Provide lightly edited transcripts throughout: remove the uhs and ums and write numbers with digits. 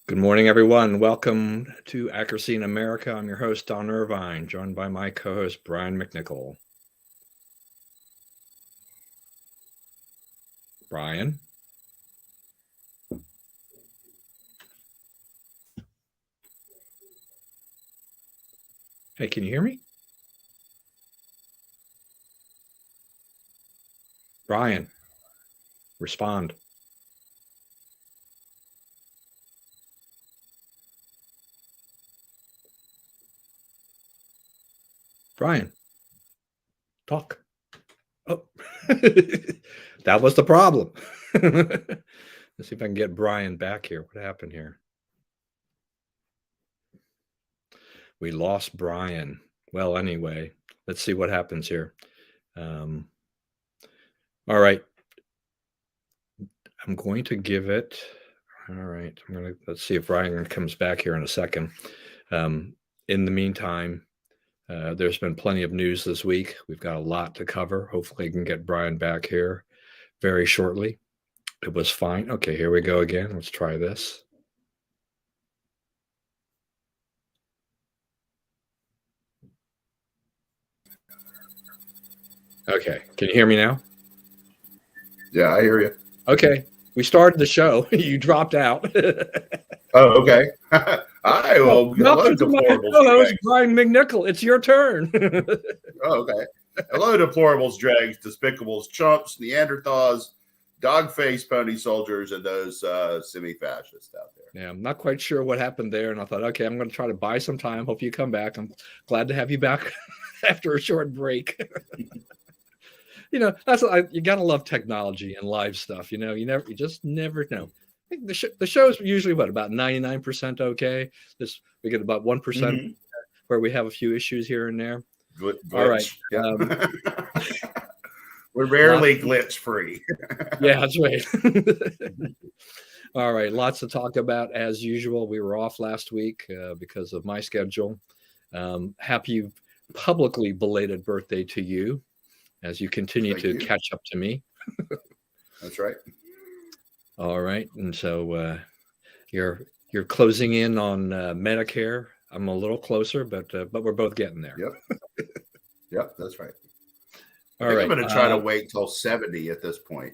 Good morning, everyone. Welcome to Accuracy in America. I'm your host, Don Irvine, joined by my co-host, Brian McNichol. Brian? Hey, can you hear me? Brian, respond. Brian, talk. Oh, that was the problem. Let's see if I can get Brian back here. What happened here? We lost Brian. Well, anyway, let's see what happens here. All right. I'm going to give it. All right. Let's see if Brian comes back here in a second. In the meantime, there's been plenty of news this week. We've got a lot to cover. Hopefully I can get Brian back here very shortly. It was fine. Okay, here we go again. Let's try this. Okay, can you hear me now? Yeah, I hear you. Okay, we started the show. You dropped out. Oh, okay. Hi, well, welcome to my co-host, Brian McNichol. It's your turn. Oh, okay. Hello, deplorables, dregs, despicables, chumps, Neanderthals, dog-faced pony soldiers, and those semi-fascists out there. Yeah, I'm not quite sure what happened there, and I thought, okay, I'm going to try to buy some time. Hope you come back. I'm glad to have you back after a short break. You know, you gotta love technology and live stuff. You know, you just never know. I think the show's usually about 99% okay. We get about 1% where we have a few issues here and there. All right. Yeah. We're rarely glitch free. Yeah, that's right. All right, lots to talk about as usual. We were off last week because of my schedule. Happy publicly belated birthday to you, as you continue to catch up to me. That's right. All right, and so you're closing in on Medicare. I'm a little closer, but we're both getting there. Yep. Yep, that's right. All right. I'm going to try to wait till 70 at this point.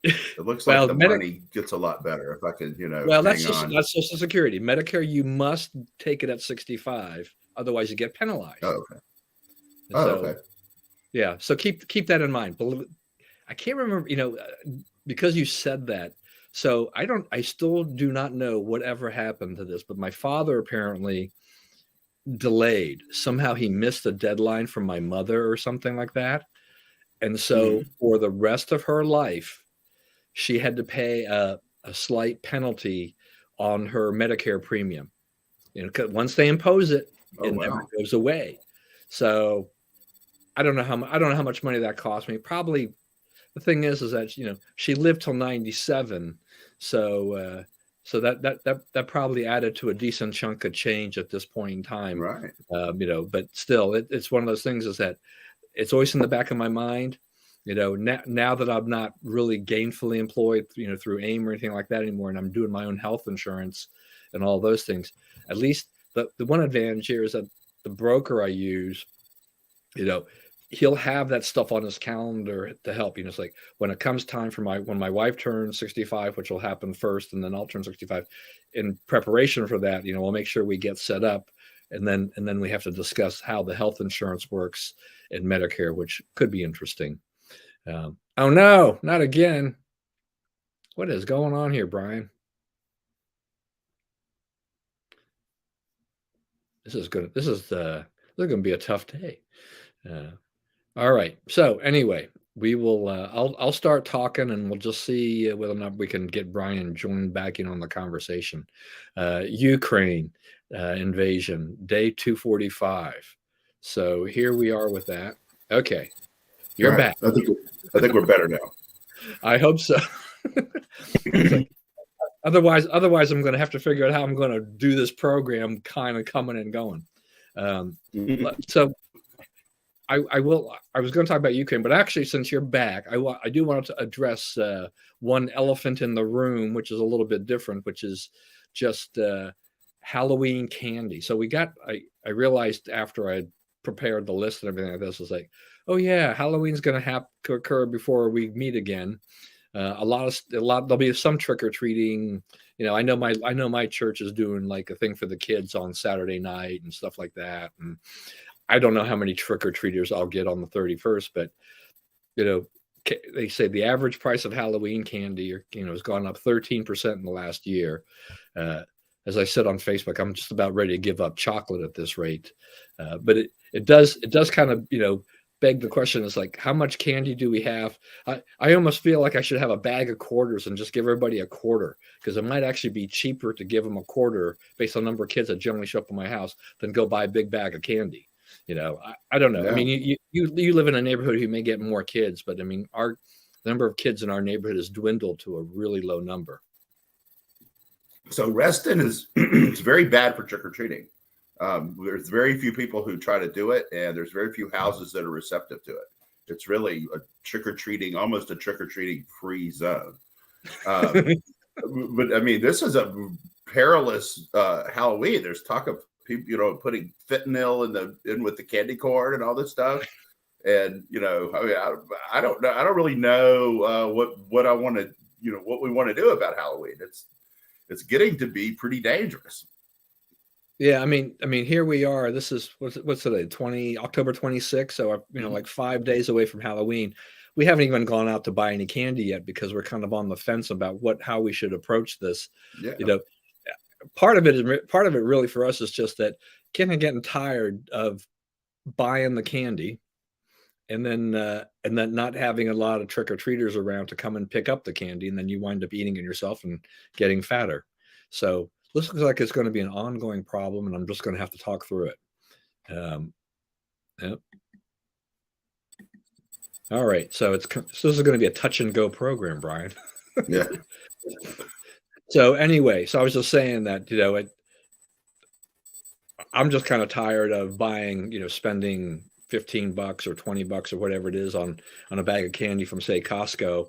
It looks like the money gets a lot better if I can, Well, that's Social Security. Medicare, you must take it at 65, otherwise you get penalized. Oh, okay. Okay. Yeah, so keep that in mind. I can't remember, because you said that. So I still do not know whatever happened to this, but my father apparently delayed. Somehow he missed a deadline from my mother or something like that. And so for the rest of her life, she had to pay a slight penalty on her Medicare premium. Once they impose it, it never goes away. So I don't know how much money that cost me. Probably the thing is that she lived till 97, so that probably added to a decent chunk of change at this point in time. Right. But still, it's one of those things is that it's always in the back of my mind. Now that I'm not really gainfully employed, through AIM or anything like that anymore, and I'm doing my own health insurance and all those things. At least the one advantage here is that the broker I use, he'll have that stuff on his calendar to help. It's like when it comes time for when my wife turns 65, which will happen first, and then I'll turn 65. In preparation for that, we'll make sure we get set up, and then we have to discuss how the health insurance works in Medicare, which could be interesting. Oh no, not again! What is going on here, Brian? This is going to be a tough day. All right. So anyway, we will. I'll start talking, and we'll just see whether or not we can get Brian joined back in on the conversation. Ukraine invasion, day 245. So here we are with that. Okay, you're back. I think we're better now. I hope so. Otherwise, I'm going to have to figure out how I'm going to do this program, kind of coming and going. So. I will. I was going to talk about Ukraine, but actually, since you're back, I do want to address one elephant in the room, which is a little bit different, which is just Halloween candy. So I realized after I prepared the list and everything like this, was like, oh yeah, Halloween's going to have to occur before we meet again. There'll be some trick or treating. I know my church is doing like a thing for the kids on Saturday night and stuff like that. And I don't know how many trick or treaters I'll get on the 31st, but they say the average price of Halloween candy, has gone up 13% in the last year. As I said on Facebook, I'm just about ready to give up chocolate at this rate. But it does kind of, beg the question is like, how much candy do we have? I almost feel like I should have a bag of quarters and just give everybody a quarter, because it might actually be cheaper to give them a quarter based on the number of kids that generally show up in my house than go buy a big bag of candy. I don't know. Yeah. I mean, you live in a neighborhood who may get more kids, but I mean, the number of kids in our neighborhood has dwindled to a really low number. So Reston is it's very bad for trick-or-treating. There's very few people who try to do it, and there's very few houses that are receptive to it. It's really a trick-or-treating, almost a trick-or-treating free zone. But I mean, this is a perilous Halloween. There's talk of people, putting fentanyl in with the candy corn and all this stuff. And, I mean, I don't know. I don't really know what I want to, what we want to do about Halloween. It's getting to be pretty dangerous. Yeah, I mean, here we are. This is what's today? October 26th. So like 5 days away from Halloween. We haven't even gone out to buy any candy yet because we're kind of on the fence about how we should approach this. Yeah. Part of it really for us is just that kind of getting tired of buying the candy and then not having a lot of trick-or-treaters around to come and pick up the candy, and then you wind up eating it yourself and getting fatter. So this looks like it's going to be an ongoing problem, and I'm just going to have to talk through it. Yep. All right. So this is going to be a touch and go program, Brian. Yeah. So anyway, I was just saying that, I'm just kind of tired of buying, spending $15 or $20 or whatever it is on a bag of candy from, say, Costco,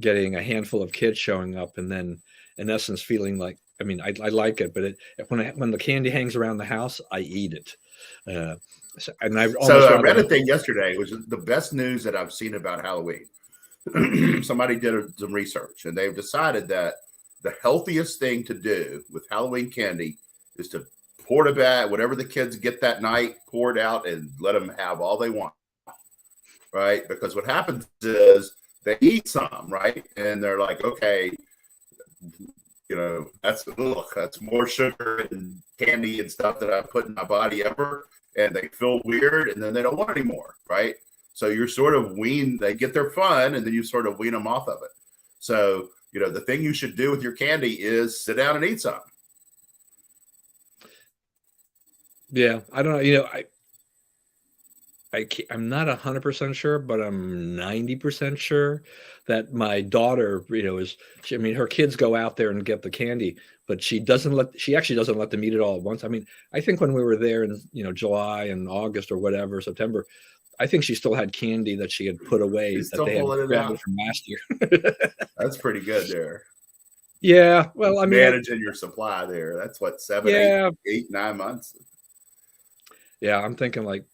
getting a handful of kids showing up, and then in essence feeling like, I mean, I like it, but when the candy hangs around the house, I eat it. I read a thing yesterday. It was the best news that I've seen about Halloween. Somebody did some research, and they've decided that the healthiest thing to do with Halloween candy is to pour it back, whatever the kids get that night, pour it out and let them have all they want, right? Because what happens is they eat some, right? And they're like, okay, that's more sugar and candy and stuff that I put in my body ever. And they feel weird, and then they don't want it anymore, right? So you're sort of they get their fun, and then you sort of wean them off of it. So, the thing you should do with your candy is sit down and eat some. Yeah, I don't know. I'm not 100% sure, but I'm 90% sure that my daughter, her kids go out there and get the candy, but she actually doesn't let them eat it all at once. I mean, I think when we were there in, July and August or whatever, September, I think she still had candy that she had put away that they had grabbed from last year. That's pretty good there. Yeah. Well, I mean, managing your supply there. That's what, 8, 9 months. Yeah. I'm thinking like,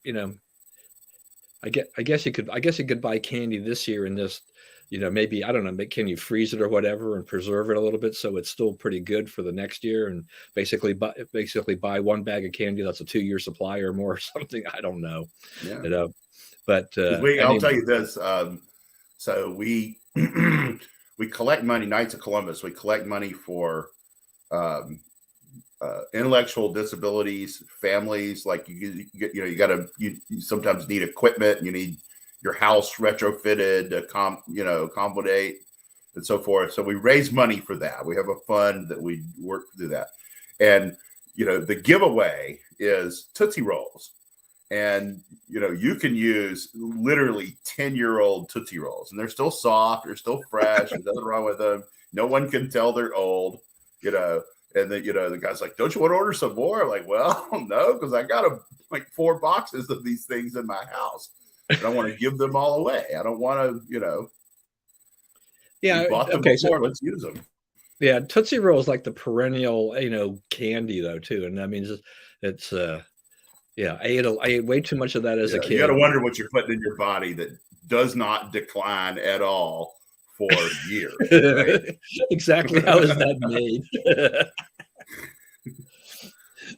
I guess you could buy candy this year and just, maybe, I don't know, can you freeze it or whatever and preserve it a little bit so it's still pretty good for the next year, and basically buy one bag of candy that's a 2-year supply or more or something. I don't know. Yeah. But I'll tell you this. So we we collect money, Knights of Columbus. We collect money for intellectual disabilities, families. Like you sometimes need equipment. You need your house retrofitted, accommodate, and so forth. So we raise money for that. We have a fund that we work through that. And the giveaway is Tootsie Rolls. And you can use literally 10-year-old Tootsie Rolls, and they're still soft, they're still fresh. There's nothing wrong with them. No one can tell they're old. And then, the guy's like, don't you want to order some more? I'm like, well, no, because I got like 4 boxes of these things in my house. And I want to give them all away. I don't want to, Yeah. we bought them before. Let's use them. Yeah. Tootsie Roll is like the perennial, candy though, too. And that means it's yeah, I ate way too much of that as a kid. You got to wonder what you're putting in your body that does not decline at all for years. Right? Exactly. How is that made?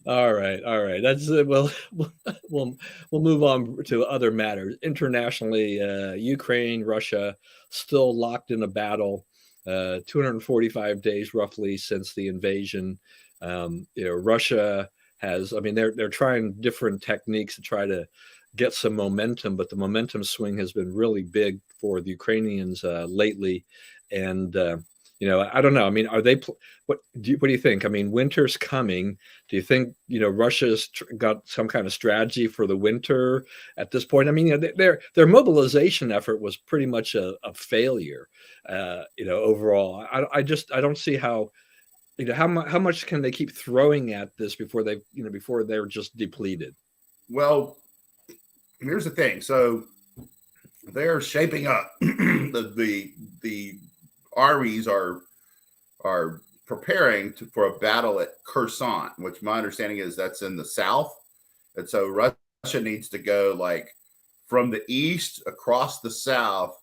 All right. That's we'll move on to other matters. Internationally, Ukraine, Russia, still locked in a battle. 245 days roughly since the invasion. Russia has. I mean, they're trying different techniques to try to get some momentum, but the momentum swing has been really big for the Ukrainians lately, and I don't know. I mean, are they? What do you think? I mean, winter's coming. Do you think Russia's got some kind of strategy for the winter at this point? I mean, their mobilization effort was pretty much a failure. Overall, I don't see how. How much can they keep throwing at this before before they're just depleted? Well, here's the thing. So they're shaping up. the armies are preparing for a battle at Kherson, which my understanding is that's in the south. And so Russia needs to go like from the east across the south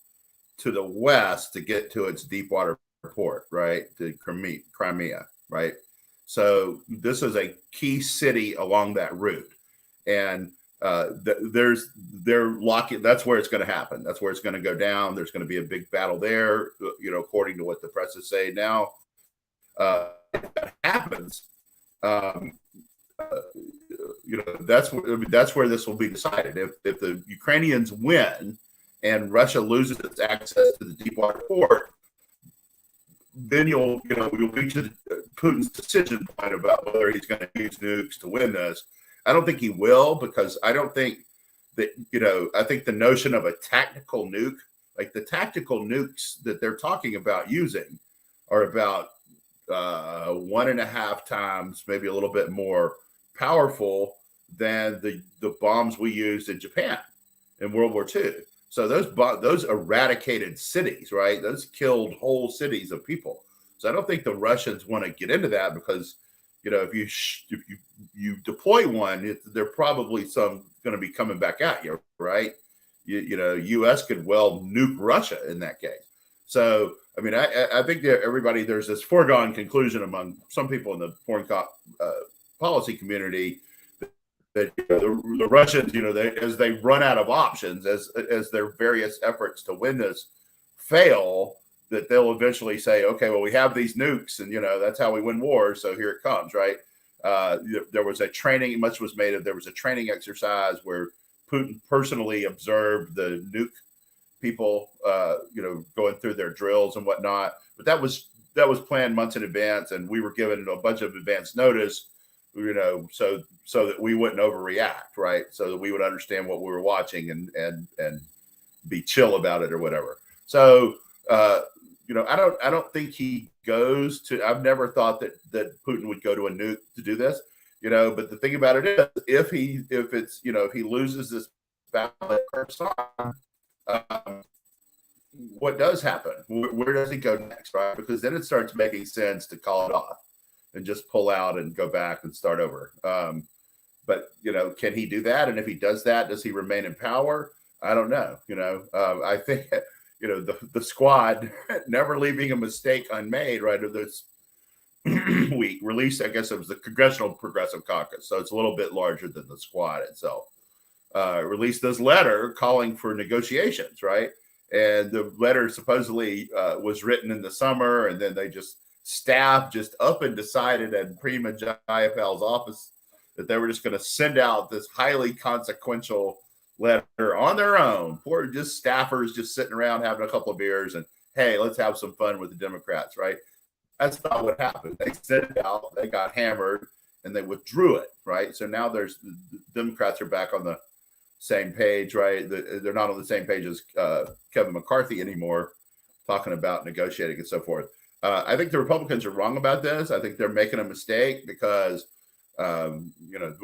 to the west to get to its deep water port, right? To Crimea, right? So this is a key city along that route. And they're locking. That's where it's going to happen. That's where it's going to go down. There's going to be a big battle there, according to what the press is saying now. If that happens, that's where this will be decided. If the Ukrainians win and Russia loses its access to the deepwater port, then you'll reach Putin's decision point about whether he's going to use nukes to win this. I don't think he will, because I don't think that, I think the notion of a tactical nuke, like the tactical nukes that they're talking about using, are about 1.5 times, maybe a little bit more powerful than the bombs we used in Japan in World War II. So those eradicated cities, right? Those killed whole cities of people. So I don't think the Russians want to get into that, because if you deploy one, they're probably some going to be coming back at you, right? U.S. could well nuke Russia in that case. So I mean, I think that there's this foregone conclusion among some people in the foreign policy community that the Russians, as they run out of options, as their various efforts to win this fail, that they'll eventually say, okay, well, we have these nukes, and that's how we win wars, so here it comes, right? There was a training, much was made of, there was a training exercise where Putin personally observed the nuke people, going through their drills and whatnot. But that was planned months in advance, and we were given a bunch of advance notice, so that we wouldn't overreact, right? So that we would understand what we were watching and be chill about it or whatever. So, I don't think he goes to. I've never thought that Putin would go to a nuke to do this, But the thing about it is, if he loses this battle at Kherson, what does happen? Where does he go next, right? Because then it starts making sense to call it off and just pull out and go back and start over. But can he do that? And if he does that, does he remain in power? I don't know. I think the squad never leaving a mistake unmade, right? Of this week released, I guess it was the Congressional Progressive Caucus, so it's a little bit larger than the squad itself. Released this letter calling for negotiations, right? And the letter supposedly was written in the summer, and then staff just up and decided at Prima Jayapal's office that they were just going to send out this highly consequential letter on their own. Poor just staffers just sitting around having a couple of beers and, hey, let's have some fun with the Democrats, right? That's not what happened. They sent it out, they got hammered, and they withdrew it, right? So now the Democrats are back on the same page, right? They're not on the same page as Kevin McCarthy anymore, talking about negotiating and so forth. I think the Republicans are wrong about this. I think they're making a mistake because, you know,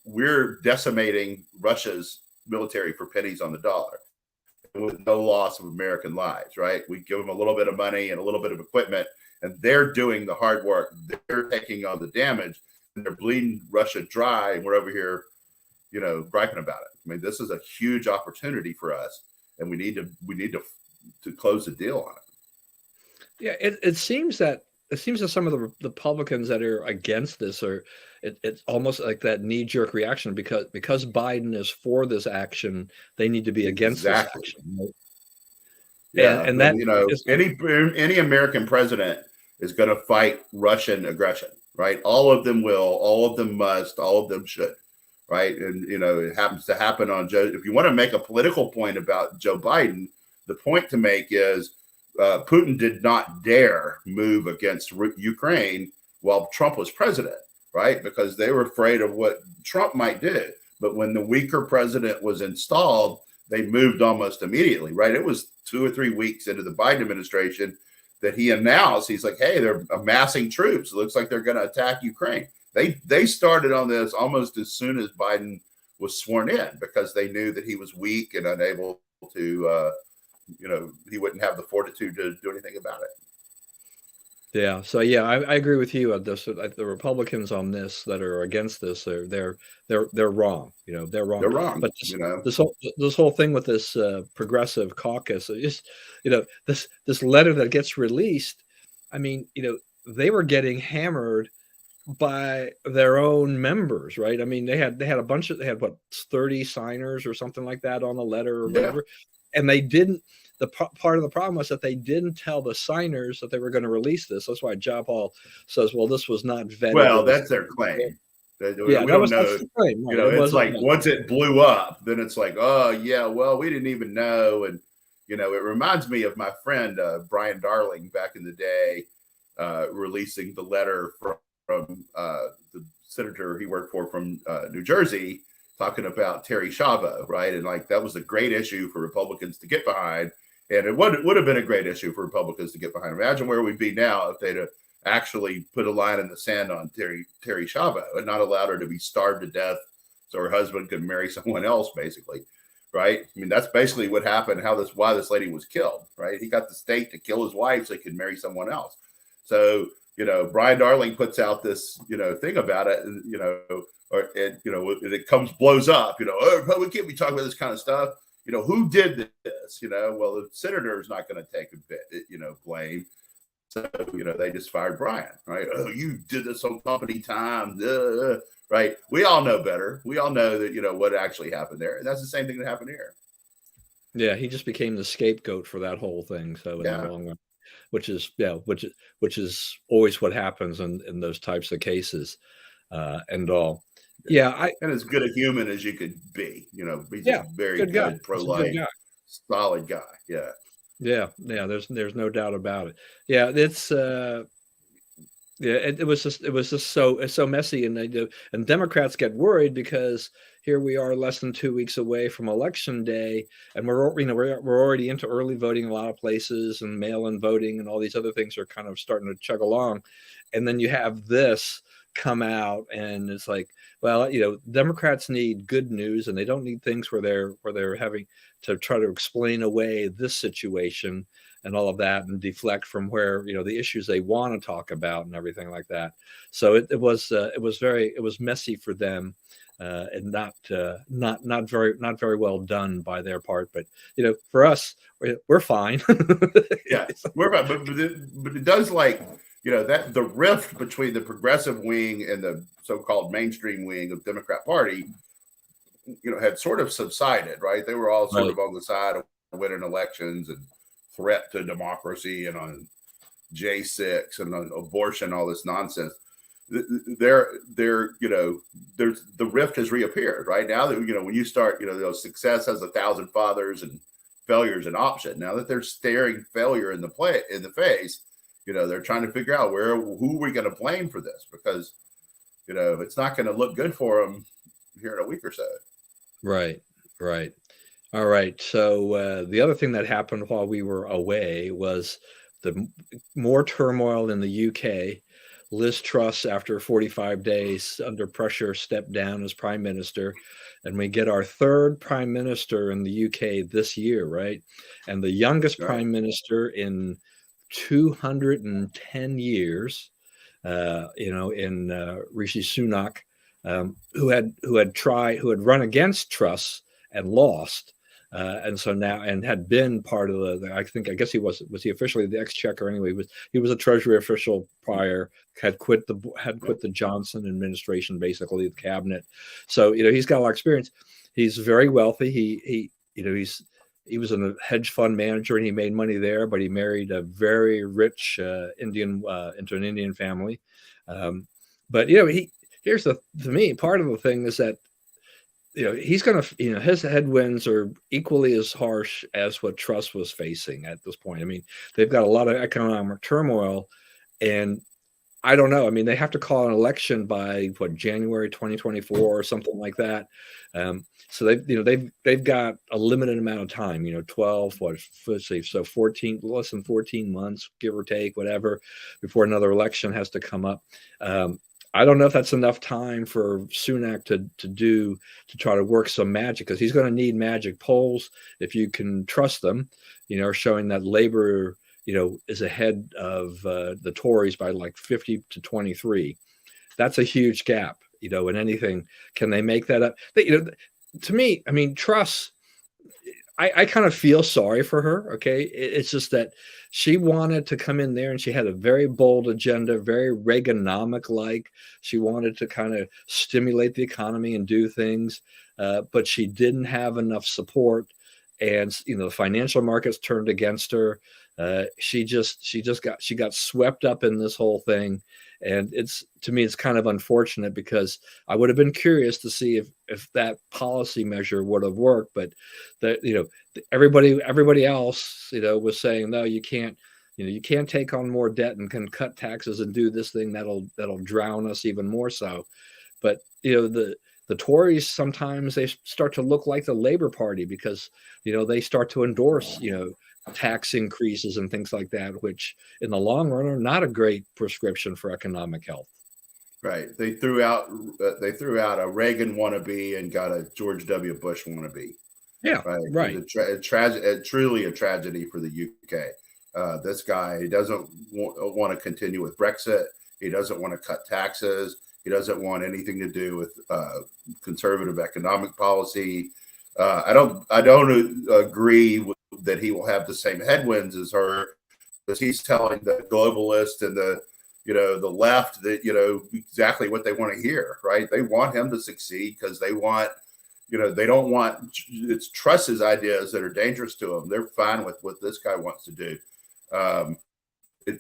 we're decimating Russia's military for pennies on the dollar with no loss of American lives, right? We give them a little bit of money and a little bit of equipment, and they're doing the hard work. They're taking on the damage, and they're bleeding Russia dry, and we're over here, you know, griping about it. I mean, this is a huge opportunity for us, and we need to close the deal on it. Yeah, it seems that some of the Republicans that are against this are it's almost like that knee-jerk reaction because Biden is for this action, they need to be against this Exactly. action. Right? Yeah, and that you know, is, any American president is going to fight Russian aggression, right? All of them will, all of them must, all of them should, right? And you know, it happens to happen on Joe. If you want to make a political point about Joe Biden, the point to make is Putin did not dare move against Ukraine while Trump was president, right? Because they were afraid of what Trump might do. But when the weaker president was installed, they moved almost immediately, right? It was 2 or 3 weeks into the Biden administration that he announced, he's like, hey, they're amassing troops. It looks like they're going to attack Ukraine. They started on this almost as soon as Biden was sworn in because they knew that he was weak and unable to, you know, he wouldn't have the fortitude to do anything about it. yeah. So yeah, I agree with you on this. The Republicans on this that are against this, they're wrong. You know, they're wrong. They're wrong. But You know, this whole thing with this progressive caucus, just you know, this letter that gets released. I mean, you know, they were getting hammered by their own members, right? I mean, they had a bunch of, they had what, 30 signers or something like that on the letter or yeah. whatever, and they didn't. The part of the problem was that they didn't tell the signers that they were going to release this. That's why Job Hall says, "Well, this was not vetted." Well, that's their claim. Yeah, we don't know. that's the claim. Right? You know, it's like vetted. once it blew up, then it's like, oh yeah, well, we didn't even know. And you know, it reminds me of my friend Brian Darling back in the day, releasing the letter from the senator he worked for from New Jersey, talking about Terry Schiavo, right? And like that was a great issue for Republicans to get behind. And it would have been a great issue for Republicans to get behind. Imagine where we'd be now if they'd have actually put a line in the sand on Terry Schiavo and not allowed her to be starved to death so her husband could marry someone else, basically, right? I mean, that's basically what happened, why this lady was killed, right? He got the state to kill his wife so he could marry someone else. So, you know, Brian Darling puts out this, you know, thing about it, and, you know, or it, you know, it blows up, you know, oh, we can't be talking about this kind of stuff. You know, who did this? You know, well, the senator is not going to take a bit, you know, blame. So, you know, they just fired Brian, right? Oh, you did this on company time, right? We all know better. We all know that, you know, what actually happened there. And that's the same thing that happened here. Yeah, he just became the scapegoat for that whole thing. So in the long run, which is always what happens in those types of cases, and all. Yeah, and as good a human as you could be, you know, he's a very good pro-life, solid guy. Yeah. There's no doubt about it. Yeah, it's it was just so messy, and Democrats get worried because here we are less than 2 weeks away from election day, and we're already into early voting in a lot of places, and mail-in voting and all these other things are kind of starting to chug along, and then you have this come out, and it's like, well, you know, Democrats need good news, and they don't need things where they're having to try to explain away this situation and all of that and deflect from where, you know, the issues they want to talk about and everything like that. So it was messy for them, and not very well done by their part. But you know, for us, we're fine. Yeah, we're fine. But it does, like, you know, that the rift between the progressive wing and the so-called mainstream wing of Democrat Party, you know, had sort of subsided, right? They were all sort of on the side of winning elections and threat to democracy and on J6 and on abortion, all this nonsense. You know, there's the rift has reappeared, right? Now that, you know, when you start, you know, success has 1,000 fathers and failure is an option. Now that they're staring failure in the face, you know, they're trying to figure out who are we going to blame for this, because, you know, it's not going to look good for them here in a week or so. Right. All right. So the other thing that happened while we were away was the more turmoil in the UK. Liz Truss, after 45 days under pressure, stepped down as prime minister. And we get our third prime minister in the UK this year, right? And the youngest prime minister in 210 years, in Rishi Sunak, who had run against Truss and lost. And so now, and had been part of I guess he was he officially the exchequer anyway? He was a Treasury official prior. Had quit the Johnson administration, basically the cabinet. So he's got a lot of experience. He's very wealthy. He was a hedge fund manager and he made money there, but he married a very rich into an Indian family. But here's to me, part of the thing is that he's going to, his headwinds are equally as harsh as what Truss was facing at this point. I mean, they've got a lot of economic turmoil, and I don't know. I mean, they have to call an election by January 2024 or something like that. So they've got a limited amount of time. 12, let's see, so 14, less than 14 months, give or take, whatever, before another election has to come up. I don't know if that's enough time for Sunak to try to work some magic, because he's going to need magic polls if you can trust them, showing that Labor, is ahead of the Tories by like 50 to 23. That's a huge gap, in anything. Can they make that up? To me, I mean, Truss, I kind of feel sorry for her. Okay. It's just that she wanted to come in there and she had a very bold agenda, very Reaganomic like. She wanted to kind of stimulate the economy and do things, but she didn't have enough support. And, the financial markets turned against her. She got swept up in this whole thing. And to me, it's kind of unfortunate, because I would have been curious to see if that policy measure would have worked, but everybody else, was saying, no, you can't take on more debt and can cut taxes and do this thing that'll drown us even more so. But the Tories, sometimes they start to look like the Labor Party, because they start to endorse tax increases and things like that, which in the long run are not a great prescription for economic health. Right. They threw out a Reagan wannabe and got a George W. Bush wannabe. Yeah. Right. It's truly a tragedy for the UK. This guy doesn't want to continue with Brexit. He doesn't want to cut taxes. He doesn't want anything to do with conservative economic policy. I don't agree with that he will have the same headwinds as her, because he's telling the globalists and the left that exactly what they want to hear. Right? They want him to succeed because they want they don't want it's Truss's ideas that are dangerous to them. They're fine with what this guy wants to do.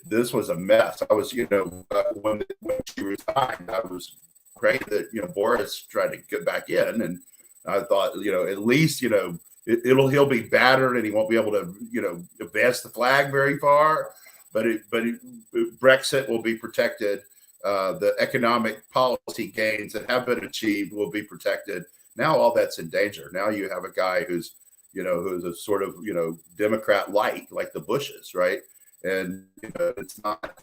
This was a mess. I was when she resigned, I was great that Boris tried to get back in, and I thought at least he'll be battered and he won't be able to advance the flag very far, but Brexit will be protected. The economic policy gains that have been achieved will be protected. Now all that's in danger. Now you have a guy who's a sort of Democrat light, like the Bushes, right? And it's not.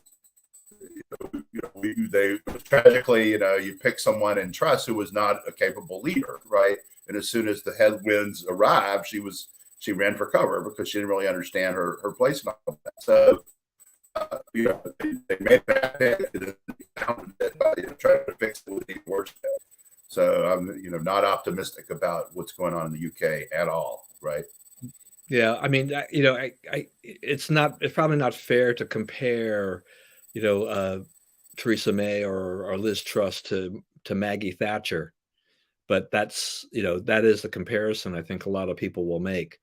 They tragically, you pick someone in Truss who was not a capable leader, right? And as soon as the headwinds arrived, she ran for cover because she didn't really understand her place in all that. So, they made that pick and trying to fix it with the worst. So I'm, not optimistic about what's going on in the UK at all, right? Yeah, I mean, it's probably not fair to compare, Theresa May or Liz Truss to Maggie Thatcher, but that's that is the comparison I think a lot of people will make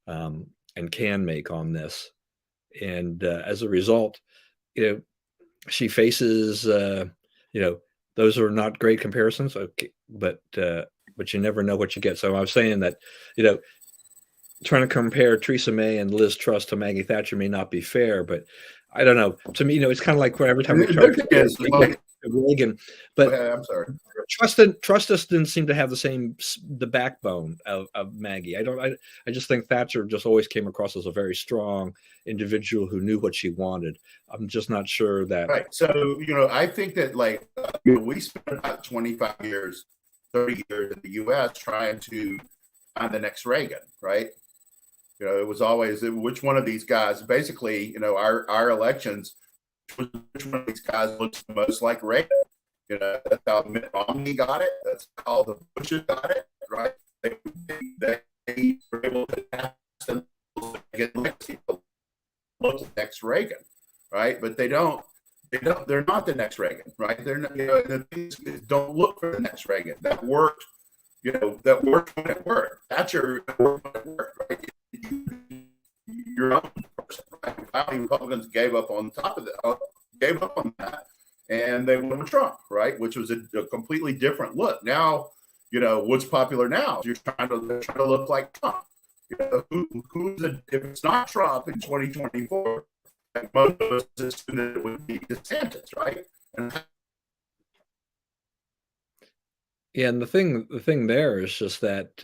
and can make on this, and as a result, she faces those are not great comparisons, okay, but you never know what you get. So I was saying that trying to compare Theresa May and Liz Truss to Maggie Thatcher may not be fair, but I don't know. To me, it's kind of like every time we try to compare Reagan. But I'm sorry. Trustus didn't seem to have the backbone of Maggie. I just think Thatcher just always came across as a very strong individual who knew what she wanted. I'm just not sure that. Right. So, I think that we spent about 25 years, 30 years in the U.S. trying to find the next Reagan, right? It was always which one of these guys, basically, our elections, which one of these guys looks the most like Reagan. That's how Mitt Romney got it. That's how the Bushes got it, right? They were able to pass and get look the next Reagan, right? But they're not the next Reagan, right? They're not, the things don't look for the next Reagan. That worked, that worked when it worked. Thatcher worked when it worked, right? Your own person, right? Finally, Republicans gave up on that, and they went with Trump, right? Which was a completely different look. Now, what's popular now? You're trying to look like Trump. If it's not Trump in 2024, most of us assume that it would be DeSantis, right? And the thing there is just that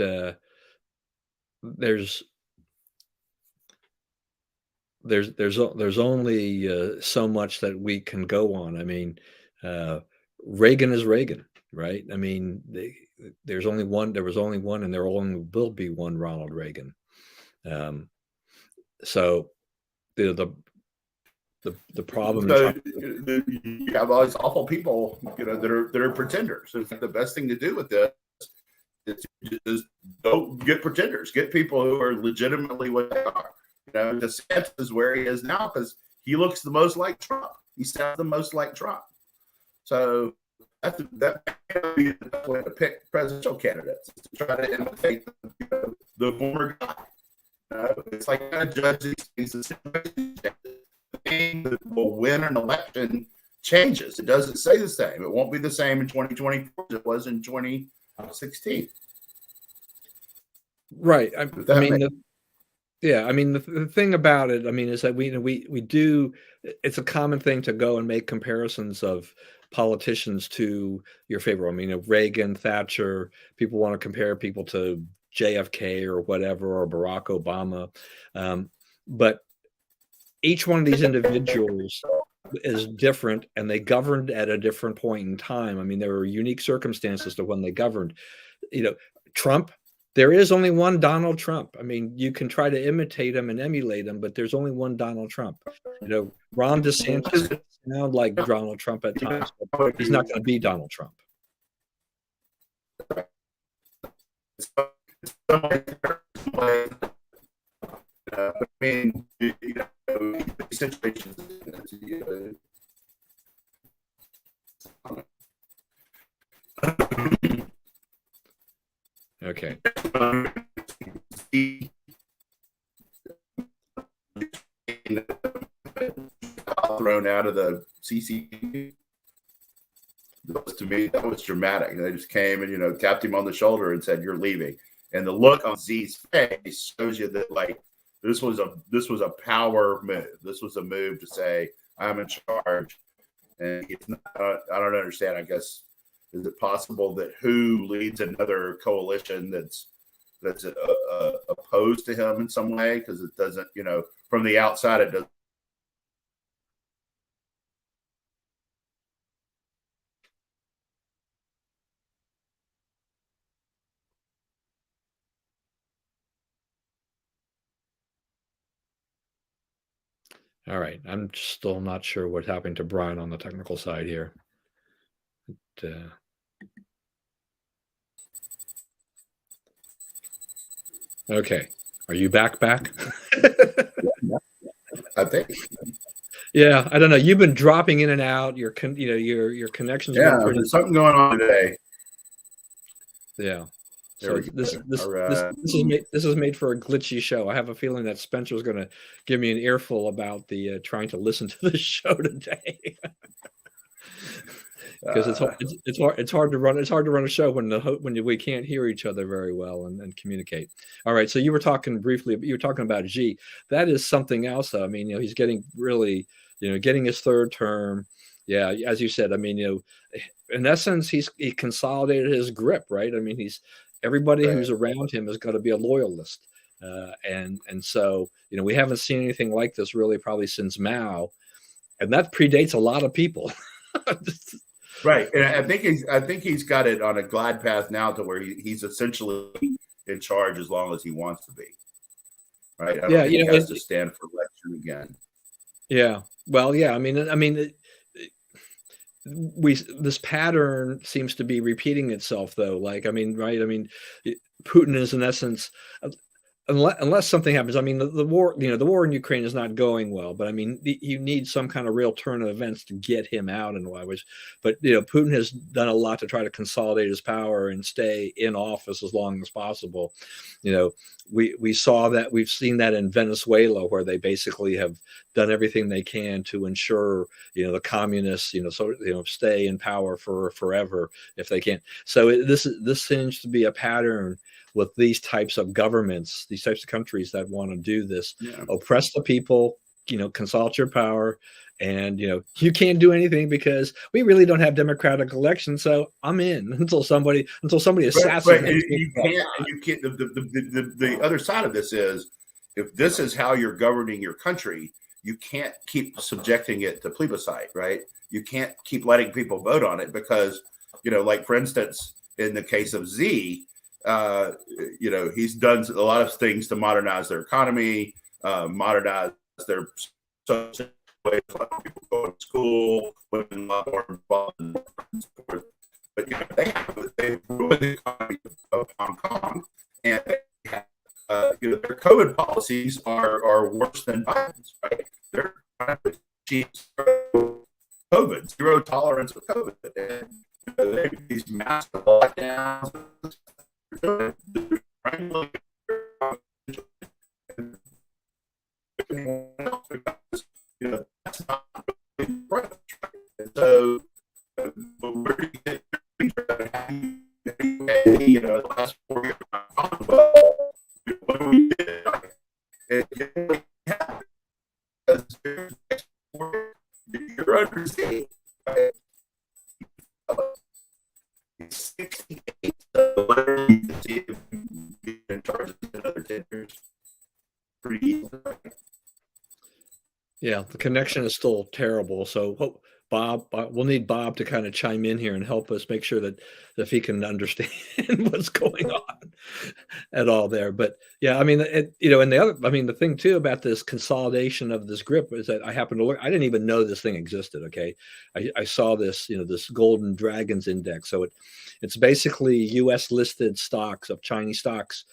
there's only so much that we can go on. I mean, Reagan is Reagan, right? I mean, there was only one, and there only will be one Ronald Reagan. So the problem. So you have all these awful people, that are pretenders. So the best thing to do with this is don't get pretenders. Get people who are legitimately what they are. DeSantis is where he is now because he looks the most like Trump. He sounds the most like Trump. So that may be the best way to pick presidential candidates, to try to imitate the former guy. It's like kind of judge these things. The thing that will win an election changes. It doesn't stay the same. It won't be the same in 2024 as it was in 2016. Right. The thing about it, is that we do. It's a common thing to go and make comparisons of politicians to your favorite. Reagan, Thatcher. People want to compare people to JFK or whatever, or Barack Obama. But each one of these individuals is different, and they governed at a different point in time. There were unique circumstances to when they governed. Trump. There is only one Donald Trump. You can try to imitate him and emulate him, but there's only one Donald Trump. Ron DeSantis sounds like Donald Trump at times, but he's not going to be Donald Trump. Okay. Thrown out of the CCP. To me, that was dramatic. They just came and tapped him on the shoulder and said, "You're leaving." And the look on Z's face shows you that this was a power move. This was a move to say, "I'm in charge." And I don't understand. I guess, is it possible that who leads another coalition that's opposed to him in some way? Because it doesn't, from the outside, it doesn't. All right. I'm still not sure what's happening to Brian on the technical side here. Okay. Are you back? I think. Yeah, I don't know. You've been dropping in and out. Your connections. Yeah, there's something going on today. Yeah. So this is made for a glitchy show. I have a feeling that Spencer's going to give me an earful about the trying to listen to the show today. Because it's hard to run a show when we can't hear each other very well and communicate. All right, so you were talking about Xi. That is something else, though. He's getting really, getting his third term. Yeah, as you said, I mean, in essence, he consolidated his grip, right? I mean, everybody Right. who's around him is going to be a loyalist, and so we haven't seen anything like this really probably since Mao, and that predates a lot of people. Right, and I think he's got it on a glide path now to where he's essentially in charge as long as he wants to be. Right, I don't Yeah, think he has to stand for election again. Yeah, well, yeah. This pattern seems to be repeating itself, though. Like, I mean, right? I mean, Putin is in essence, unless something happens. I mean, the war, the war in Ukraine is not going well, but I mean, you need some kind of real turn of events to get him out in a lot of ways. But Putin has done a lot to try to consolidate his power and stay in office as long as possible. We saw that, we've seen that in Venezuela, where they basically have done everything they can to ensure the communists stay in power for forever if they can. So this seems to be a pattern with these types of governments, these types of countries that want to do this. Oppress the people, consult your power, and you can't do anything because we really don't have democratic elections. So I'm in until somebody assassinates me. You can't. The other side of this is, if this is how you're governing your country, you can't keep subjecting it to plebiscite, right? You can't keep letting people vote on it because, like for instance, in the case of Z, he's done a lot of things to modernize their economy, modernize their social ways, a lot of people go to school, women a lot more involved in sport. But they ruined the economy of Hong Kong, and they have, their COVID policies are worse than Biden's, right? They're trying to achieve COVID, zero tolerance with COVID, and these massive lockdowns. That's not right. So, where do you get the last 4 years? What do we do? You're understanding. 68. In charge of another 10 years. Pretty easy. Yeah, the connection is still terrible. So Bob, we'll need Bob to kind of chime in here and help us make sure that if he can understand what's going on at all there. But yeah, I mean, and the thing too about this consolidation of this grip is that I happened to look. I didn't even know this thing existed. Okay, I saw this, this Golden Dragons Index. So it's basically U.S. listed stocks of Chinese stocks,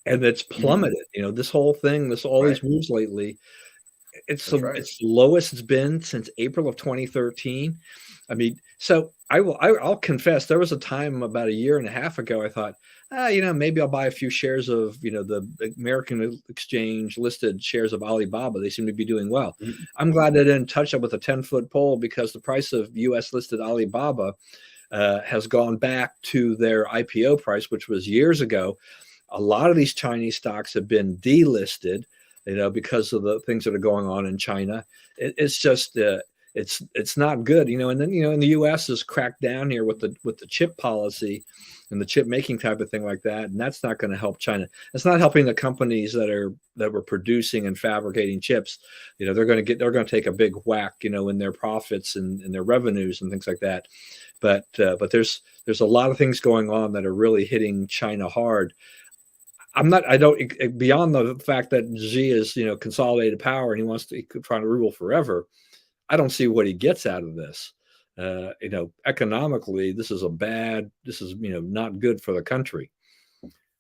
and it's plummeted. This whole thing, all these moves lately. It's the lowest it's been since April of 2013. I mean, so I'll confess, there was a time about a year and a half ago I thought, maybe I'll buy a few shares of the American Exchange listed shares of Alibaba. They seem to be doing well. I'm glad I didn't touch it with a 10-foot pole, because the price of U.S. listed Alibaba has gone back to their IPO price, which was years ago. A lot of these Chinese stocks have been delisted, because of the things that are going on in China. It's just it's not good, and then in the U.S. is cracked down here with the chip policy and the chip making type of thing like that, and that's not going to help China. It's not helping the companies that were producing and fabricating chips. They're going to take a big whack, in their profits and their revenues and things like that. But there's a lot of things going on that are really hitting China hard. Beyond the fact that Xi is, consolidated power and he wants to try to rule forever, I don't see what he gets out of this. Economically, this is not good for the country.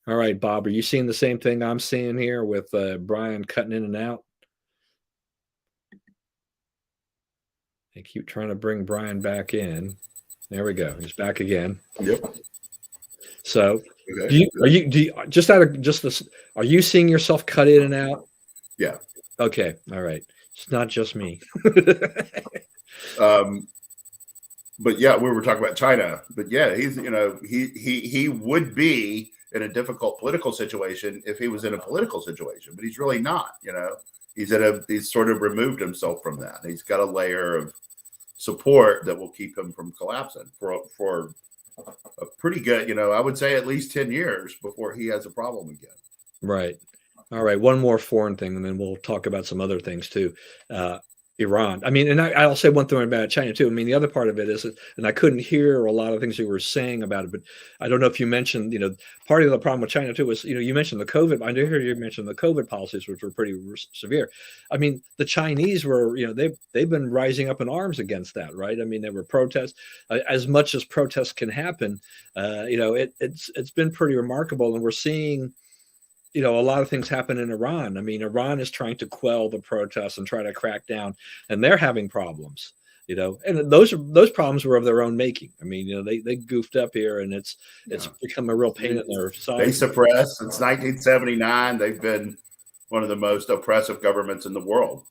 All right, Bob, are you seeing the same thing I'm seeing here with Brian cutting in and out? They keep trying to bring Brian back in. There we go. He's back again. Yep. So, okay. Are you seeing yourself cut in and out? Yeah. Okay. All right. It's not just me. But yeah, we were talking about China. But yeah, he's he would be in a difficult political situation if he was in a political situation, but he's really not. He's sort of removed himself from that. He's got a layer of support that will keep him from collapsing for a pretty good, I would say at least 10 years before he has a problem again. Right. All right. One more foreign thing, and then we'll talk about some other things too. Iran. I mean, and I'll say one thing about China too. I mean, the other part of it is, and I couldn't hear a lot of things you were saying about it, but I don't know if you mentioned, part of the problem with China too was, you mentioned the COVID. I did hear you mention the COVID policies, which were pretty severe. I mean, the Chinese were, they've been rising up in arms against that, right? I mean, there were protests, as much as protests can happen. It's been pretty remarkable, and we're seeing, a lot of things happen in Iran. I mean, Iran is trying to quell the protests and try to crack down, and they're having problems, and those problems were of their own making. I mean, they goofed up here, and it's become a real pain in their side. They suppressed since 1979. They've been one of the most oppressive governments in the world.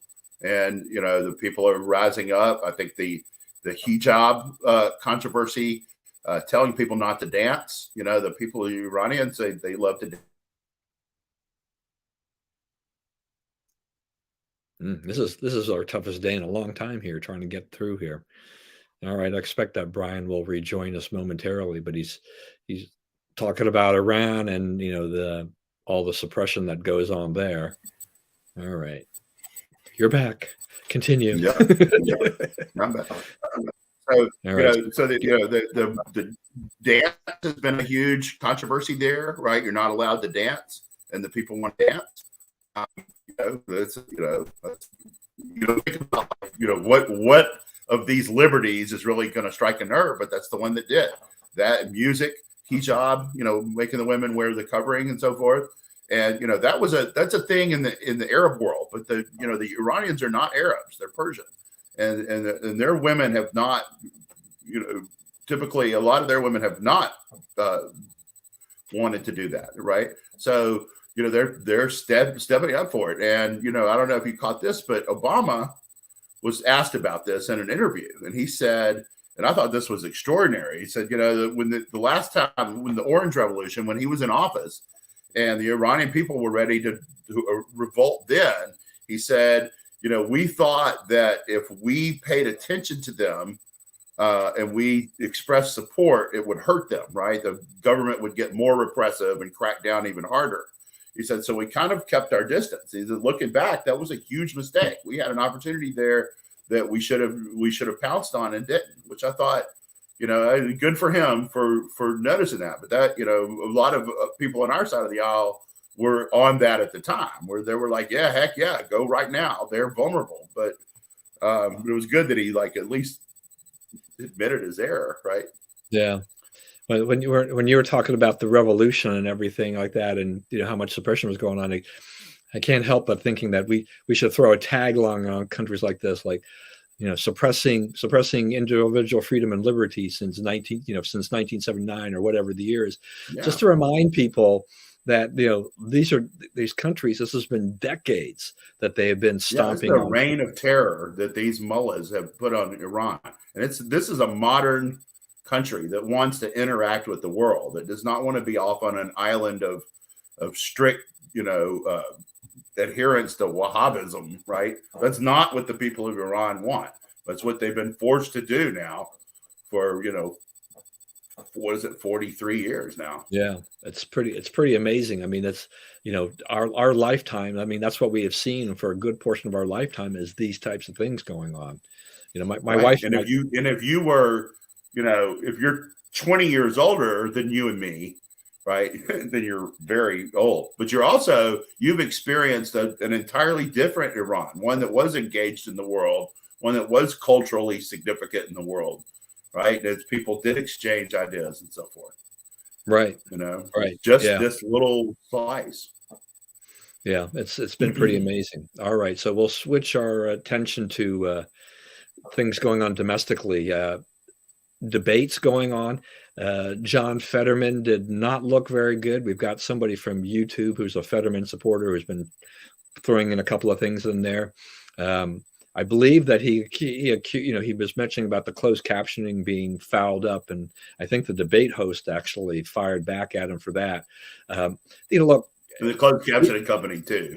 And, the people are rising up. I think the hijab controversy, telling people not to dance, the people, the Iranians, they love to dance. This is our toughest day in a long time here, trying to get through here. All right, I expect that Brian will rejoin us momentarily, but he's talking about Iran and all the suppression that goes on there. All right, you're back. Continue. Yeah. I'm back. So the dance has been a huge controversy there, right? You're not allowed to dance, and the people want to dance. Think about, what of these liberties is really going to strike a nerve, but that's the one that did that. Music, hijab, making the women wear the covering and so forth. And, that's a thing in the Arab world, but the Iranians are not Arabs, they're Persian, and their women have not, typically a lot of their women have not wanted to do that. Right. So, they're stepping up for it. And, I don't know if you caught this, but Obama was asked about this in an interview, and he said, and I thought this was extraordinary. He said, when the last time, when the Orange Revolution, when he was in office and the Iranian people were ready to revolt then, he said, we thought that if we paid attention to them and we expressed support, it would hurt them, right? The government would get more repressive and crack down even harder. He said, so we kind of kept our distance. He said, looking back, that was a huge mistake. We had an opportunity there that we should have pounced on and didn't, which I thought, good for him for noticing that. But that, a lot of people on our side of the aisle were on that at the time, where they were like, yeah, heck yeah, go right now. They're vulnerable. But it was good that he at least admitted his error, right? Yeah. When you were talking about the revolution and everything like that, and how much suppression was going on, I can't help but thinking that we should throw a tag along on countries like this, like suppressing individual freedom and liberty since 1979 or whatever the year is, just to remind people that these countries. This has been decades that they have been stomping. It's the reign of terror that these mullahs have put on Iran, and this is a modern country that wants to interact with the world, that does not want to be off on an island of strict, adherence to Wahhabism, right? That's not what the people of Iran want. That's what they've been forced to do now for, 43 years now. Yeah, it's pretty amazing. I mean, that's, our lifetime. I mean, that's what we have seen for a good portion of our lifetime, is these types of things going on. My right. wife. And if you were, if you're 20 years older than you and me, right, then you're very old. But you've experienced an entirely different Iran, one that was engaged in the world, one that was culturally significant in the world, right? As people did exchange ideas and so forth. Right. Right. Just this little slice. Yeah, it's been pretty amazing. All right. So we'll switch our attention to things going on domestically. Debates going on. John Fetterman did not look very good. We've got somebody from YouTube who's a Fetterman supporter who's been throwing in a couple of things in there. I believe that he was mentioning about the closed captioning being fouled up, and I think the debate host actually fired back at him for that. Look, and the closed captioning company too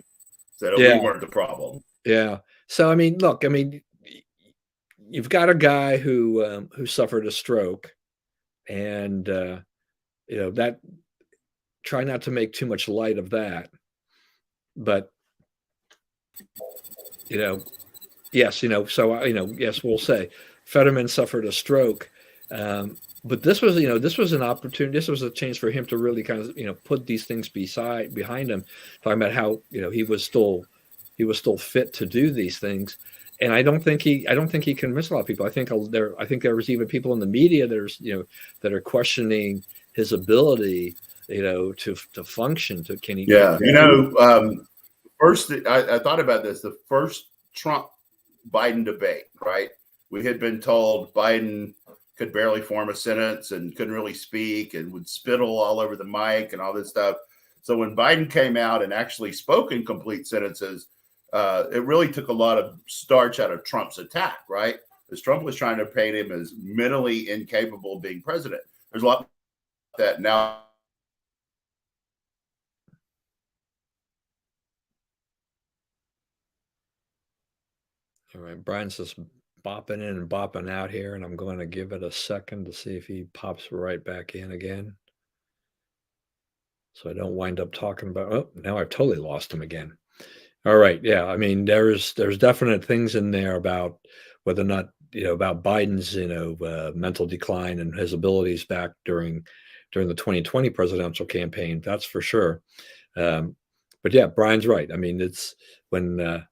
said, we weren't the problem. Yeah. So I mean, look, you've got a guy who suffered a stroke, and that, try not to make too much light of that, but yes, so yes, we'll say Fetterman suffered a stroke, but this was an opportunity. This was a chance for him to really kind of put these things behind him, talking about how he was still fit to do these things. And I don't think he convinced a lot of people. I think there was even people in the media that are questioning his ability to function. Can he? Yeah, first I thought about this. The first Trump Biden debate, right? We had been told Biden could barely form a sentence and couldn't really speak and would spittle all over the mic and all this stuff. So when Biden came out and actually spoke in complete sentences, it really took a lot of starch out of Trump's attack, right? Because Trump was trying to paint him as mentally incapable of being president. There's a lot of that now. All right, Brian's just bopping in and bopping out here, and I'm going to give it a second to see if he pops right back in again, so I don't wind up talking about. Oh, now I've totally lost him again. All right, yeah, I mean there's definite things in there about whether or not about Biden's mental decline and his abilities back during the 2020 presidential campaign. That's for sure. But yeah, Brian's right. I mean, it's when.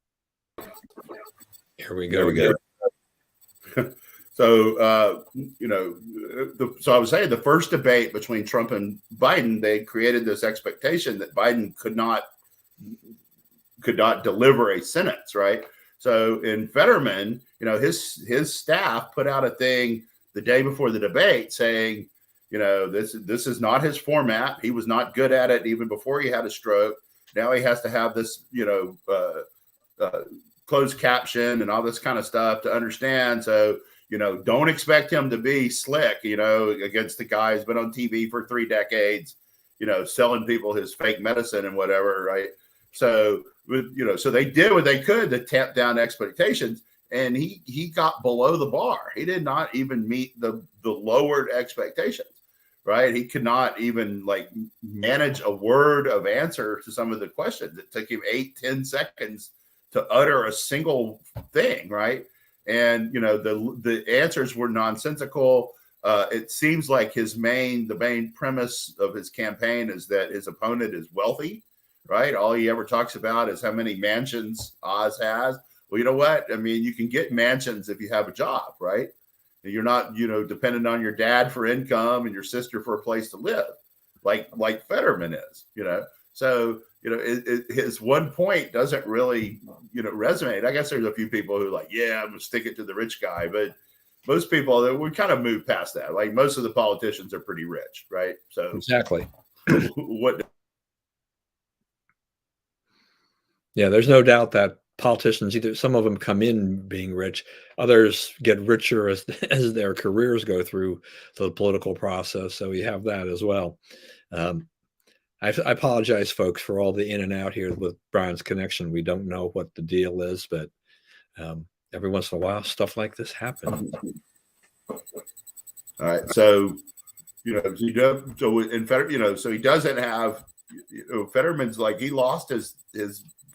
Here we go. So, so I was saying the first debate between Trump and Biden, they created this expectation that Biden could not deliver a sentence, right? So in Fetterman, his staff put out a thing the day before the debate saying, this is not his format. He was not good at it even before he had a stroke. Now he has to have this, closed caption and all this kind of stuff to understand. So, don't expect him to be slick, against the guy who's been on TV for 3 decades, selling people his fake medicine and whatever, right? So, so they did what they could to tamp down expectations, and he got below the bar. He did not even meet the lowered expectations, right? He could not even manage a word of answer to some of the questions. It took him 8-10 seconds to utter a single thing, right? And the answers were nonsensical. It seems like the main premise of his campaign is that his opponent is wealthy, right? All he ever talks about is how many mansions Oz has. Well, you know what? I mean, you can get mansions if you have a job, right? You're not, dependent on your dad for income and your sister for a place to live, like Fetterman is, So, his one point doesn't really, resonate. I guess there's a few people who I'm going to stick it to the rich guy, but most people, we kind of move past that. Like most of the politicians are pretty rich, right? So exactly. What? Yeah, there's no doubt that politicians, either some of them come in being rich, others get richer as their careers go through the political process. So you have that as well. I apologize, folks, for all the in and out here with Brian's connection. We don't know what the deal is, but every once in a while, stuff like this happens. All right, so so in Fetterman, so he doesn't have, Fetterman's he lost his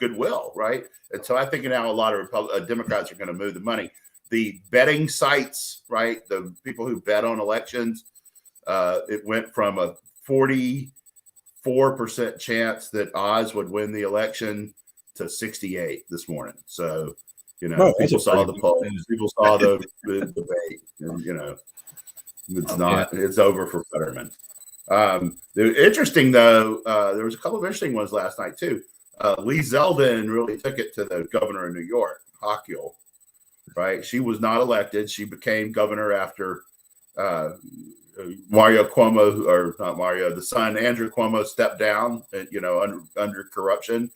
goodwill, right? And so I think now a lot of Democrats are going to move the money. The betting sites, right? The people who bet on elections, it went from a 44% chance that Oz would win the election to 68 this morning. So, people saw the polls, people saw the debate, and it's not, it's over for Fetterman. Interesting though, there was a couple of interesting ones last night too. Lee Zeldin really took it to the governor of New York, Hochul, right? She was not elected. She became governor after Mario Cuomo, or not Mario, the son, Andrew Cuomo, stepped down, under corruption.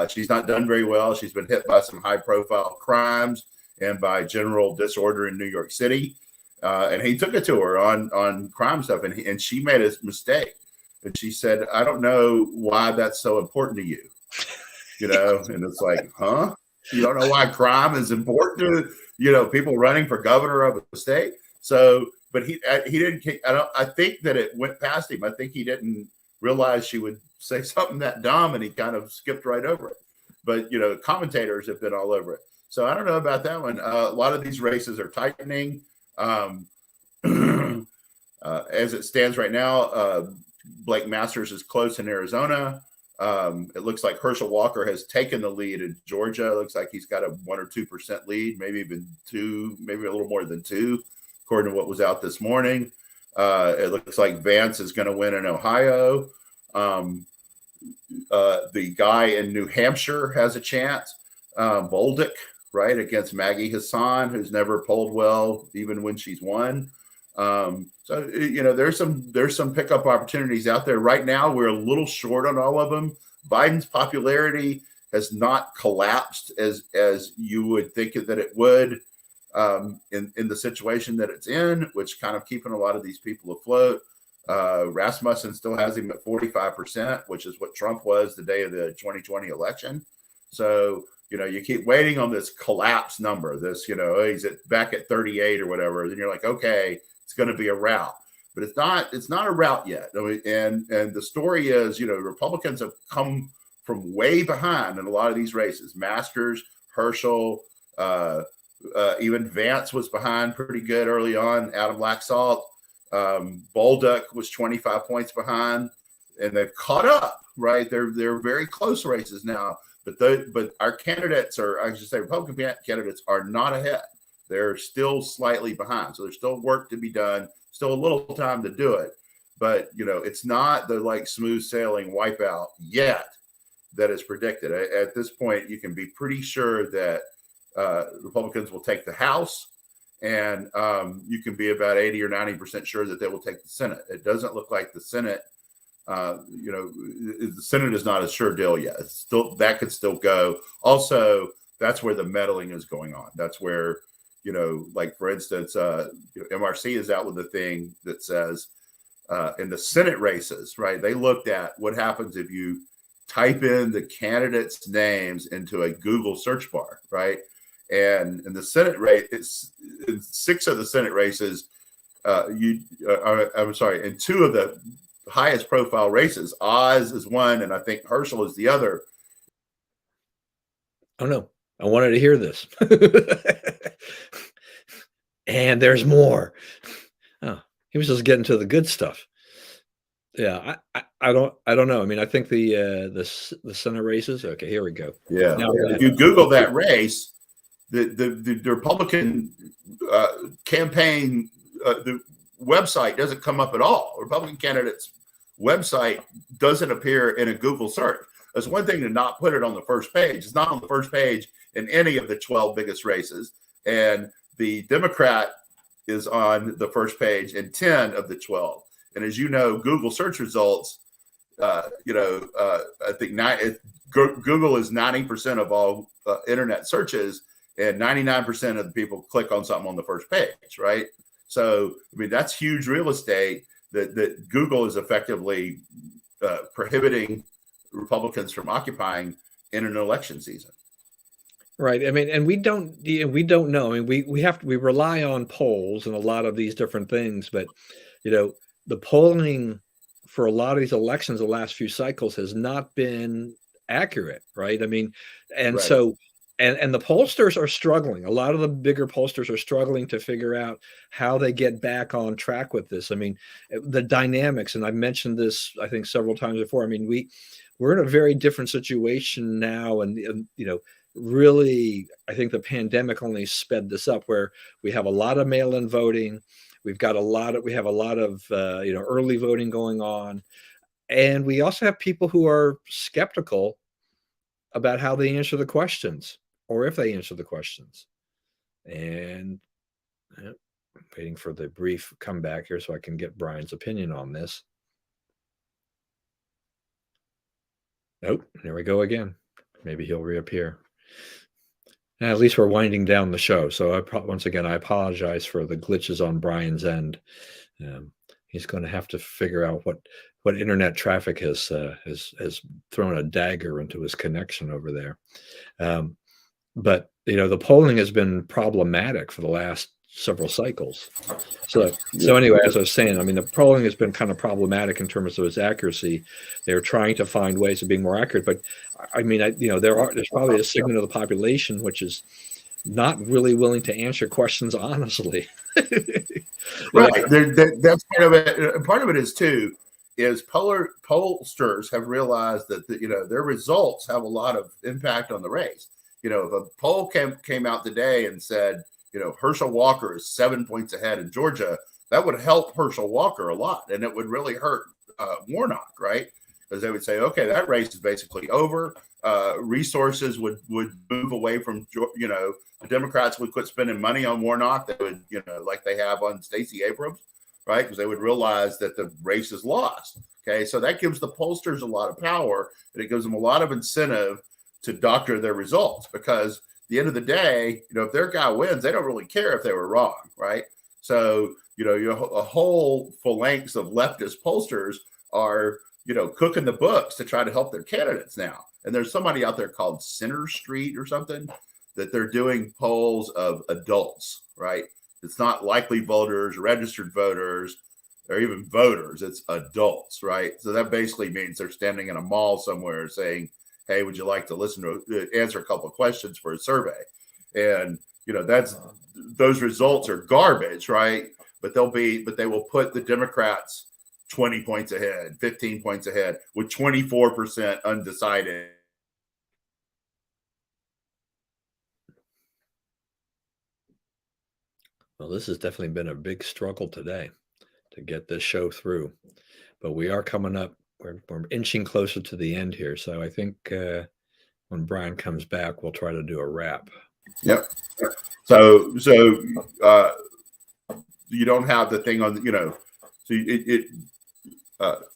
She's not done very well. She's been hit by some high profile crimes and by general disorder in New York City. And he took it to her on crime stuff, and she made a mistake. And she said, "I don't know why that's so important to you." And it's like, huh? You don't know why crime is important to people running for governor of a state. So, but he didn't. I think that it went past him. I think he didn't realize she would say something that dumb, and he kind of skipped right over it. But commentators have been all over it. So I don't know about that one. A lot of these races are tightening. As it stands right now, Blake Masters is close in Arizona. It looks like Herschel Walker has taken the lead in Georgia. It looks like he's got a 1 or 2% lead, maybe even 2, maybe a little more than 2, according to what was out this morning. It looks like Vance is going to win in Ohio. The guy in New Hampshire has a chance. Bolduc, right, against Maggie Hassan, who's never polled well, even when she's won. So there's some pickup opportunities out there right now. We're a little short on all of them. Biden's popularity has not collapsed as you would think that it would in the situation that it's in, which kind of keeping a lot of these people afloat. Rasmussen still has him at 45%, which is what Trump was the day of the 2020 election. So you keep waiting on this collapse number. This he's back at 38 or whatever. Then you're like, okay, it's going to be a rout, but it's not a rout yet. I mean, and the story is, Republicans have come from way behind in a lot of these races. Masters, Herschel, even Vance was behind pretty good early on. Adam Laxalt, Bolduc was 25 points behind, and they've caught up. Right, they're very close races now. But our candidates Republican candidates are not ahead. They're still slightly behind. So there's still work to be done, still a little time to do it. But, it's not the smooth sailing wipeout yet that is predicted. At this point, you can be pretty sure that Republicans will take the House, and you can be about 80 or 90% sure that they will take the Senate. It doesn't look like the Senate, the Senate is not a sure deal yet. That could still go. Also, that's where the meddling is going on. That's where, for instance, MRC is out with a thing that says in the Senate races, right, they looked at what happens if you type in the candidates' names into a Google search bar, right? And in the Senate race, it's in 6 of the Senate races, in 2 of the highest profile races, Oz is one, and I think Herschel is the other. Oh no, I wanted to hear this. And there's more. Oh, he was just getting to the good stuff. Yeah, I don't know. I mean, I think the Senate races. Okay, here we go. Yeah, if you Google that race, the Republican campaign, the website doesn't come up at all. Republican candidates' website doesn't appear in a Google search. It's one thing to not put it on the first page. It's not on the first page in any of the 12 biggest races. And the Democrat is on the first page in 10 of the 12. And as you know, Google search results, I think Google is 90% of all internet searches, and 99% of the people click on something on the first page, right? So, I mean, that's huge real estate that Google is effectively prohibiting Republicans from occupying in an election season. Right. I mean, and we don't know. I mean, we rely on polls and a lot of these different things, but the polling for a lot of these elections, the last few cycles, has not been accurate, right? I mean, and right. So and the pollsters are struggling. A lot of the bigger pollsters are struggling to figure out how they get back on track with this. I mean, the dynamics, and I've mentioned this, I think, several times before. I mean, we're in a very different situation now, and really, I think the pandemic only sped this up, where we have a lot of mail-in voting. We have a lot of early voting going on. And we also have people who are skeptical about how they answer the questions, or if they answer the questions. And I'm waiting for the brief comeback here so I can get Brian's opinion on this. Nope, there we go again. Maybe he'll reappear. At least we're winding down the show. So once again, I apologize for the glitches on Brian's end. He's going to have to figure out what internet traffic has thrown a dagger into his connection over there. but the polling has been problematic for the last several cycles. So anyway, as I was saying, I mean, the polling has been kind of problematic in terms of its accuracy. They're trying to find ways of being more accurate, but I mean, there's probably a segment of the population which is not really willing to answer questions honestly. Right. That's part of it. Part of it is too is pollsters have realized that their results have a lot of impact on the race. If a poll came out today and said, Herschel Walker is 7 points ahead in Georgia, that would help Herschel Walker a lot, and it would really hurt Warnock, right? Because they would say, okay, that race is basically over. Resources would move away from, the Democrats would quit spending money on Warnock. They would, like they have on Stacey Abrams, right? Because they would realize that the race is lost. Okay, so that gives the pollsters a lot of power, and it gives them a lot of incentive to doctor their results, because at the end of the day, if their guy wins, they don't really care if they were wrong, right? So, a whole phalanx of leftist pollsters are, cooking the books to try to help their candidates now. And there's somebody out there called Center Street or something that they're doing polls of adults, right? It's not likely voters, registered voters, or even voters. It's adults, right? So that basically means they're standing in a mall somewhere saying, hey, would you like to answer a couple of questions for a survey? And, those results are garbage, right? But they will put the Democrats 20 points ahead, 15 points ahead, with 24% undecided. Well, this has definitely been a big struggle today to get this show through, but we are coming up. We're inching closer to the end here, so I think when Brian comes back, we'll try to do a wrap. Yep. So you don't have the thing on, so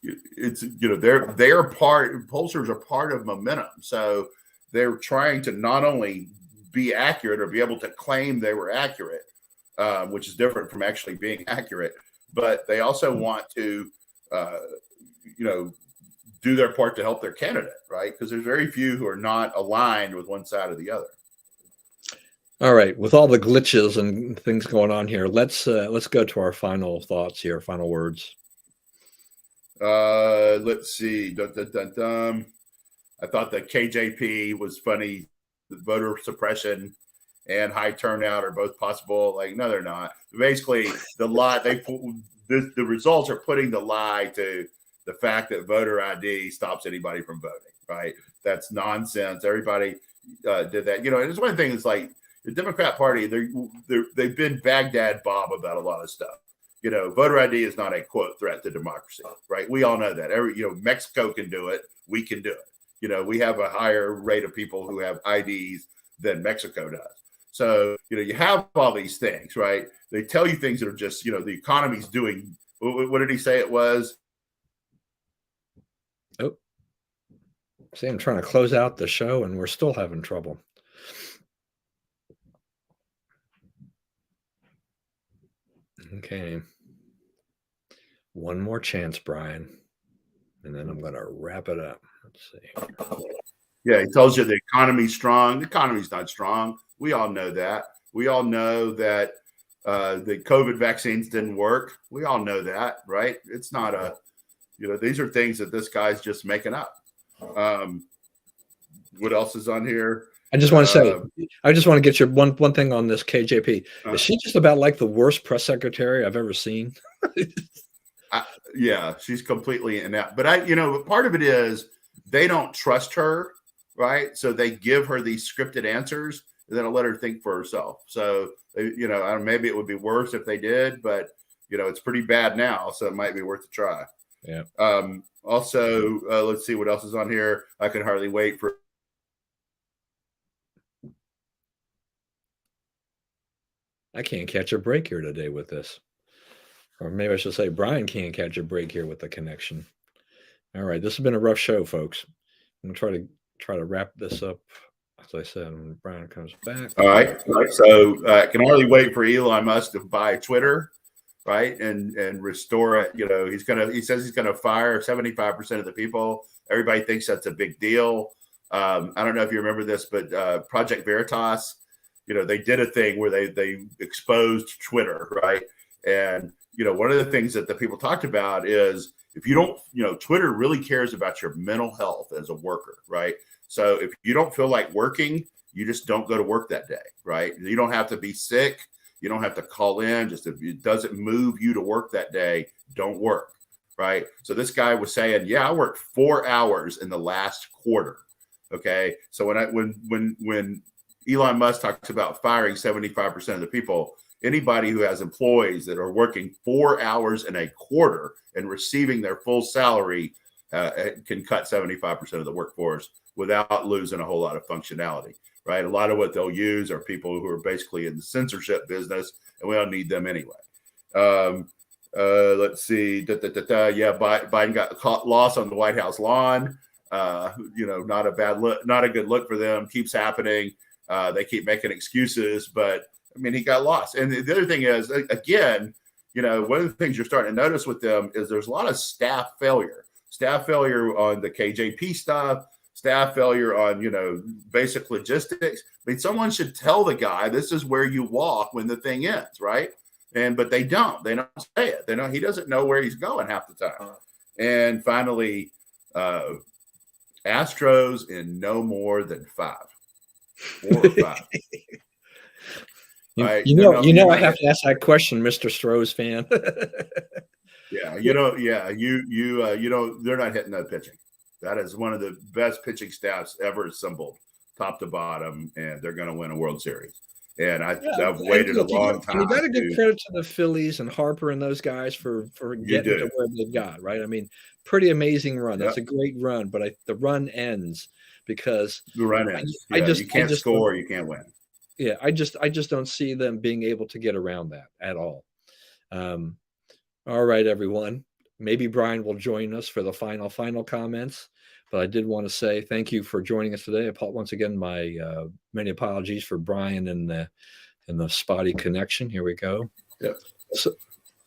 it's they're part, pollsters are part of momentum. So they're trying to not only be accurate or be able to claim they were accurate, which is different from actually being accurate, but they also want to, do their part to help their candidate, right? Because there's very few who are not aligned with one side or the other. All right, with all the glitches and things going on here, let's go to our final thoughts here, final words. Let's see. I thought that KJP was funny. The voter suppression and high turnout are both possible. Like, no, they're not. Basically, the lie the results are putting the lie to the fact that voter ID stops anybody from voting. Right? That's nonsense. Everybody did that. And it's one thing. It's like the Democrat Party. They've been Baghdad Bob about a lot of stuff. Voter ID is not a quote threat to democracy, right? We all know that. Mexico can do it. We can do it. We have a higher rate of people who have IDs than Mexico does. So, you have all these things, right? They tell you things that are just, the economy's doing. What did he say it was? Oh, see, I'm trying to close out the show and we're still having trouble. Okay. One more chance, Brian, and then I'm going to wrap it up. Let's see. Yeah, he tells you the economy's strong. The economy's not strong. We all know that. We all know that the COVID vaccines didn't work. We all know that, right? It's not these are things that this guy's just making up. What else is on here? I just want to say, I just want to get your one thing on this KJP. Is she just about like the worst press secretary I've ever seen? Yeah, she's completely inept. But part of it is they don't trust her, right? So they give her these scripted answers and then I'll let her think for herself. So, maybe it would be worse if they did, but it's pretty bad now. So it might be worth a try. Yeah. Also, let's see what else is on here. I can hardly wait for. I can't catch a break here today with this. Or maybe I should say Brian can't catch a break here with the connection. All right, this has been a rough show, folks. I'm gonna try to wrap this up. As I said, when Brian comes back. All right. So I can hardly wait for Elon Musk to buy Twitter, right, and restore it. He says he's gonna fire 75% of the people. Everybody thinks that's a big deal. I don't know if you remember this, but Project Veritas, they did a thing where they exposed Twitter, right? And one of the things that the people talked about is if you don't, Twitter really cares about your mental health as a worker, right? So if you don't feel like working, you just don't go to work that day, right? You don't have to be sick. You don't have to call in. Just if it doesn't move you to work that day, don't work, right? So this guy was saying, yeah, I worked 4 hours in the last quarter. Okay. So when Elon Musk talks about firing 75% of the people, anybody who has employees that are working 4 hours in a quarter and receiving their full salary can cut 75% of the workforce without losing a whole lot of functionality, right? A lot of what they'll use are people who are basically in the censorship business, and we don't need them anyway. Let's see. Yeah, Biden got caught lost on the White House lawn. Not a bad look, not a good look for them. Keeps happening. They keep making excuses, but I mean, he got lost. And the other thing is, again, one of the things you're starting to notice with them is there's a lot of staff failure on the KJP stuff, staff failure on, basic logistics. I mean, someone should tell the guy, this is where you walk when the thing ends, right? But they don't say it. He doesn't know where he's going half the time. And finally, Astros in no more than 5, 4 or 5. Right? I have to ask that question, Mr. Stroh's fan. They're not hitting no pitching. That is one of the best pitching staffs ever assembled, top to bottom, and they're going to win a World Series. And I've waited a long time. You got to give credit to the Phillies and Harper and those guys for getting to where they got, right? I mean, pretty amazing run. That's a great run, but the run ends because the run ends. You can't score, you can't win. Yeah, I just don't see them being able to get around that at all. All right, everyone. Maybe Brian will join us for the final comments. But I did want to say thank you for joining us today. Once again, my many apologies for Brian and the spotty connection. Here we go. Yeah.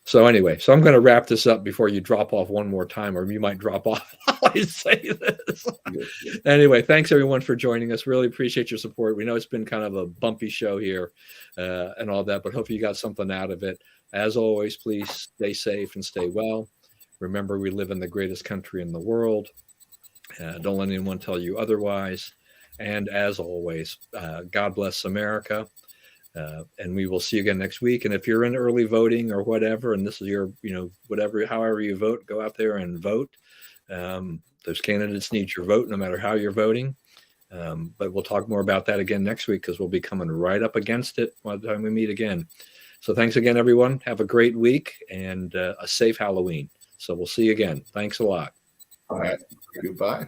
So anyway, I'm going to wrap this up before you drop off one more time, or you might drop off while I say this. Anyway, thanks everyone for joining us. Really appreciate your support. We know it's been kind of a bumpy show here and all that, but hopefully you got something out of it. As always, please stay safe and stay well. Remember, we live in the greatest country in the world. Don't let anyone tell you otherwise. And as always, God bless America. And we will see you again next week. And if you're in early voting or whatever, and this is your, however you vote, go out there and vote. Those candidates need your vote no matter how you're voting. But we'll talk more about that again next week because we'll be coming right up against it by the time we meet again. So thanks again, everyone. Have a great week and a safe Halloween. So we'll see you again. Thanks a lot. All right. Goodbye.